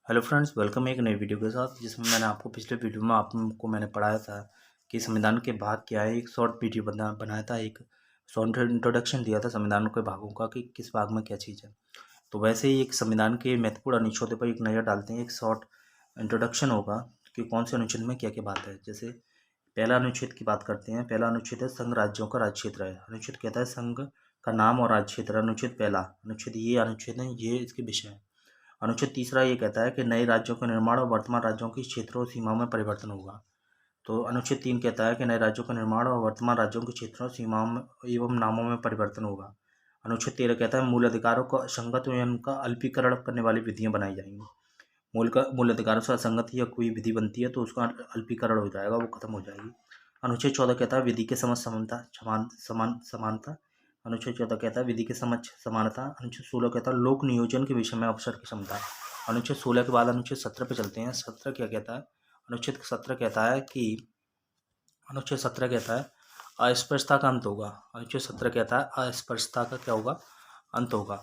Hello friends, welcome एक नई video के साथ जिसमें मैंने आपको पिछले वीडियो में आपको मैंने पढ़ाया था कि संविधान के भाग क्या है। एक शॉर्ट वीडियो बनाया था, एक शॉर्ट इंट्रोडक्शन दिया था संविधान के भागों का कि किस भाग में क्या चीज़ है। तो वैसे ही एक संविधान के महत्वपूर्ण अनुच्छेदों पर एक नज़र डालते हैं। एक शॉर्ट इंट्रोडक्शन होगा कि कौन से अनुच्छेद में क्या क्या बात है। जैसे पहला अनुच्छेद की बात करते हैं। पहला अनुच्छेद है संघ राज्यों का राज्य क्षेत्र है। अनुच्छेद कहता है संघ का नाम और राज्य क्षेत्र। अनुच्छेद पहला अनुच्छेद ये इसके विषय है। अनुच्छेद तीसरा ये कहता है कि नए राज्यों का निर्माण और वर्तमान राज्यों की क्षेत्रों और सीमाओं में परिवर्तन होगा। तो अनुच्छेद 3 कहता है कि नए राज्यों का निर्माण और वर्तमान राज्यों के क्षेत्रों सीमाओं में एवं नामों में परिवर्तन होगा। अनुच्छेद 13 कहता है मूल अधिकारों का असंगत या उनका अल्पीकरण करने वाली विधियां बनाई जाएंगी। मूल अधिकारों से असंगत या कोई विधि बनती है तो उसका अल्पीकरण हो जाएगा, वो खत्म हो जाएगी। अनुच्छेद 14 कहता है विधि के समझ समानता समानता। अनुच्छेद 14 कहता है विधि के समझ समानता। अनुच्छेद 16 कहता है लोक नियोजन के विषय में अवसर की क्षमता। अनुच्छेद 16 के बाद अनुच्छेद 17 पे चलते हैं। 17 क्या कहता है? अनुच्छेद 17 कहता है अस्पृश्यता का अंत होगा। अनुच्छेद 17 कहता है अस्पृश्यता का क्या होगा? अंत होगा।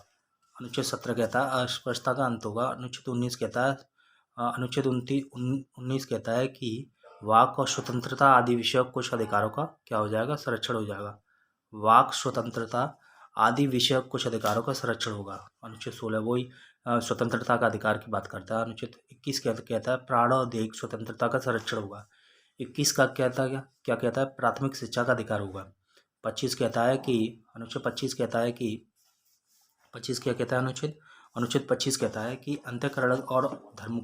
अनुच्छेद 17 कहता है अस्पृश्यता का अंत होगा। अनुच्छेद 19 कहता है अनुच्छेद 19 कहता है कि वाक और स्वतंत्रता आदि विषयक कुछ अधिकारों का क्या हो जाएगा? संरक्षण हो जाएगा। वाक स्वतंत्रता आदि विषयक कुछ अधिकारों का संरक्षण होगा। अनुच्छेद 16 वही स्वतंत्रता का अधिकार की बात करता है। अनुच्छेद 21 कहता है प्राण और दैहिक स्वतंत्रता का संरक्षण होगा। 21 का कहता है क्या कहता है? प्राथमिक शिक्षा का अधिकार होगा। 25 कहता है कि अनुच्छेद 25 कहता है कि 25 क्या कहता है? अनुच्छेद 25 कहता है कि अंतःकरण और धर्म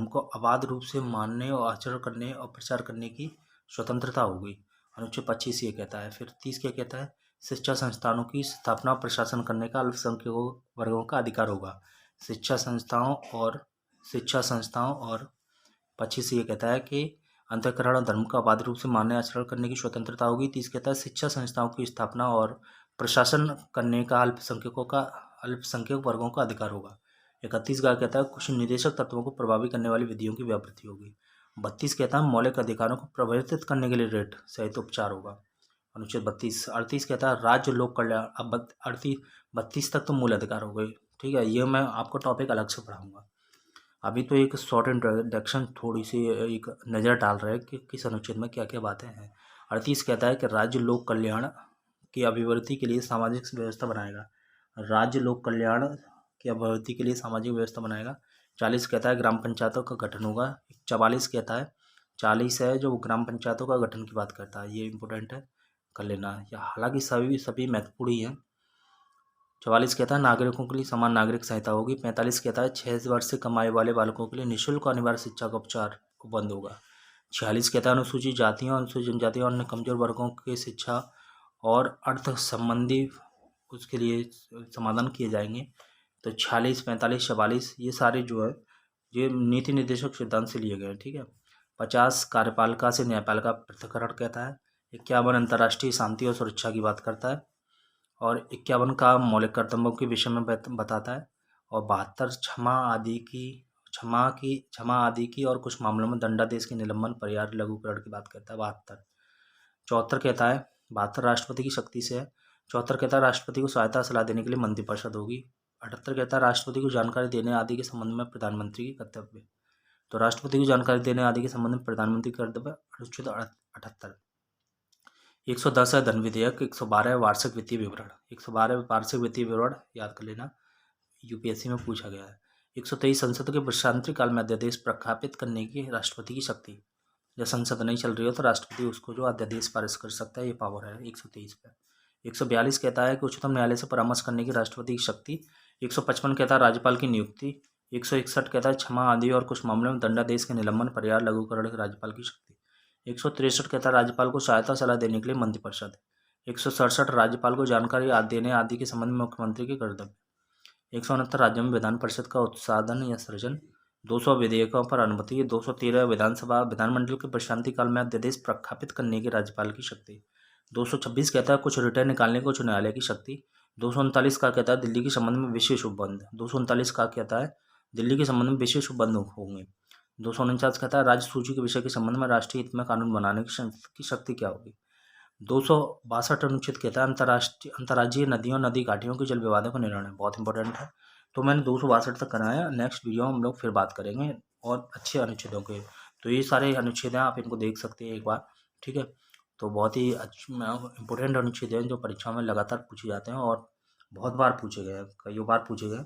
को अबाध रूप से मानने और आचरण करने और प्रचार करने की स्वतंत्रता होगी। अनुच्छेद 25 ये कहता है। फिर 30 क्या कहता है? शिक्षा संस्थानों की स्थापना और प्रशासन करने का अल्पसंख्यकों वर्गों का अधिकार होगा। शिक्षा संस्थाओं और 25 ये कहता है कि अंतःकरण और धर्म का अबाध रूप से मानने आचरण करने की स्वतंत्रता होगी। 30 कहता है शिक्षा संस्थाओं की स्थापना और प्रशासन करने का अल्पसंख्यक वर्गों का अधिकार होगा। 31 का कहता है कुछ निदेशक तत्वों को प्रभावी करने वाली विधियों की व्यापृति होगी। 32 कहता है मौलिक अधिकारों को प्रवर्तित करने के लिए रेट सहित उपचार होगा। अनुच्छेद 32। 38 कहता है राज्य लोक कल्याण। अब 32 तक तो मूल अधिकार हो गए, ठीक है। ये मैं आपको टॉपिक अलग से पढ़ाऊंगा। अभी तो एक शॉर्ट इंट्रोडक्शन, थोड़ी सी एक नज़र डाल रहे हैं कि किस अनुच्छेद में क्या क्या बातें हैं। 38 कहता है कि राज्य लोक कल्याण की अभिवृद्धि के लिए सामाजिक व्यवस्था बनाएगा। राज्य लोक कल्याण की अभिवृद्धि के लिए सामाजिक व्यवस्था बनाएगा। 40 कहता है ग्राम पंचायतों का गठन होगा। 44 कहता है 40 है जो ग्राम पंचायतों का गठन की बात करता है, ये इंपॉर्टेंट है, कर लेना। या हालांकि सभी महत्वपूर्ण ही हैं। 44 कहता है नागरिकों के लिए समान नागरिक संहिता होगी। 45 कहता है 6 वर्ष से कम आयु वाले बालकों के लिए निःशुल्क अनिवार्य शिक्षा का उपचार बंद होगा। 46 कहता है अनुसूचित जातियों, अनुसूचित जनजातियों और अन्य कमजोर वर्गों के शिक्षा और अर्थ संबंधी उसके लिए समाधान किए जाएंगे। तो 46, 45, 44 ये सारे जो है ये नीति निर्देशक सिद्धांत से लिए गए हैं, ठीक है। 50 कार्यपालिका से न्यायपालिका पृथक्करण कहता है। 51 अंतर्राष्ट्रीय शांति और सुरक्षा की बात करता है। और 51 का मौलिक कर्तव्यों के विषय में बताता है। और 72 क्षमा आदि की और कुछ मामलों में दंडादेश के निलंबन परिहार लघुकरण की बात करता है। 72 74 कहता है 72 राष्ट्रपति की शक्ति से है। 74 कहता है राष्ट्रपति को सहायता सलाह देने के लिए मंत्रिपरिषद होगी। 78 कहता है राष्ट्रपति को जानकारी देने आदि के संबंध में प्रधानमंत्री की कर्तव्य। तो राष्ट्रपति को जानकारी देने आदि के संबंध में प्रधानमंत्री की कर्तव्य। अनुच्छेद 78। 110 है धन विधेयक। 112 है वार्षिक वित्तीय विवरण। 112 वार्षिक वित्तीय विवरण याद कर लेना, यूपीएससी में पूछा गया है। 123 संसद के वर्षांतरी काल में अध्यादेश प्रख्यापित करने की राष्ट्रपति की शक्ति। जब संसद नहीं चल रही हो तो राष्ट्रपति उसको जो अध्यादेश पारित कर सकता है, ये पावर है 123 पे। 142 कहता है कि उच्चतम न्यायालय से परामर्श करने की राष्ट्रपति की शक्ति। 155 कहता है राज्यपाल की नियुक्ति। 161 कहता है क्षमा आदि और कुछ मामलों में दंडादेश के निलंबन परिहार लघुकरण की राज्यपाल की शक्ति। 163 कहता है राज्यपाल को सहायता सलाह देने के लिए मंत्रिपरिषद। 167 राज्यपाल को जानकारी देने आदि के संबंध में मुख्यमंत्री के कर्तव्य। 169 राज्यों में विधान परिषद का उत्साधन या सृजन। 200 विधेयकों पर अनुमति। 213 विधानमंडल के प्रशांति काल में अध्यादेश प्रख्यापित करने की राज्यपाल की शक्ति। 226 कहता है कुछ रिटर्न निकालने को उच्च न्यायालय की शक्ति। 239 का कहता है दिल्ली के संबंध में विशेष उपबंध। 239 का कहता है दिल्ली के संबंध में विशेष उपबंध होंगे। 249 कहता है राज्य सूची के विषय के संबंध में राष्ट्रीय हित में कानून बनाने की शक्ति क्या होगी। 262 अनुच्छेद कहता है अंतर्राज्यीय नदियों नदी घाटियों के जल विवादों का निर्णय, बहुत इंपॉर्टेंट है। तो मैंने 262 तक कराया। नेक्स्ट वीडियो में हम लोग फिर बात करेंगे और अच्छे अनुच्छेदों के। तो ये सारे अनुच्छेद हैं, आप इनको देख सकते हैं एक बार, ठीक है। तो बहुत ही इम्पोर्टेंट अनुच्छेद हैं जो परीक्षा में लगातार पूछे जाते हैं और बहुत बार पूछे गए हैं, कई बार पूछे गए।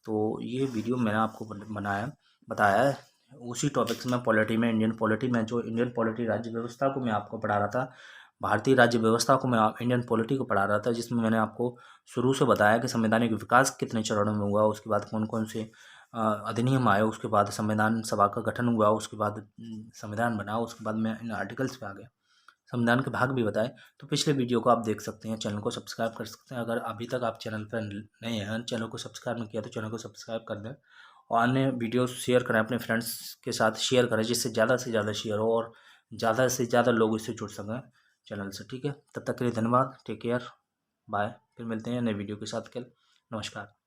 तो ये वीडियो मैंने आपको बताया है उसी टॉपिक से। मैं पॉलिटी में, इंडियन पॉलिटी में, जो इंडियन पॉलिटी राज्य व्यवस्था को मैं आपको पढ़ा रहा था, भारतीय राज्य व्यवस्था को मैं इंडियन पॉलिटी को पढ़ा रहा था, जिसमें मैंने आपको शुरू से बताया कि संवैधानिक विकास कितने चरणों में हुआ, उसके बाद कौन कौन से अधिनियम आए, उसके बाद संविधान सभा का गठन हुआ, उसके बाद संविधान बना, उसके बाद मैं इन आर्टिकल्स पे आ गया, संविधान के भाग भी बताए। तो पिछले वीडियो को आप देख सकते हैं, चैनल को सब्सक्राइब कर सकते हैं। अगर अभी तक आप चैनल पर नए हैं, चैनल को सब्सक्राइब नहीं किया तो चैनल को सब्सक्राइब कर दें और अन्य वीडियो शेयर करें, अपने फ्रेंड्स के साथ शेयर करें, जिससे ज़्यादा से ज़्यादा शेयर हो और ज़्यादा से ज़्यादा लोग इससे जुड़ सकें चैनल से, ठीक है। तब तक के लिए धन्यवाद, टेक केयर, बाय। फिर मिलते हैं नए वीडियो के साथ। कल नमस्कार।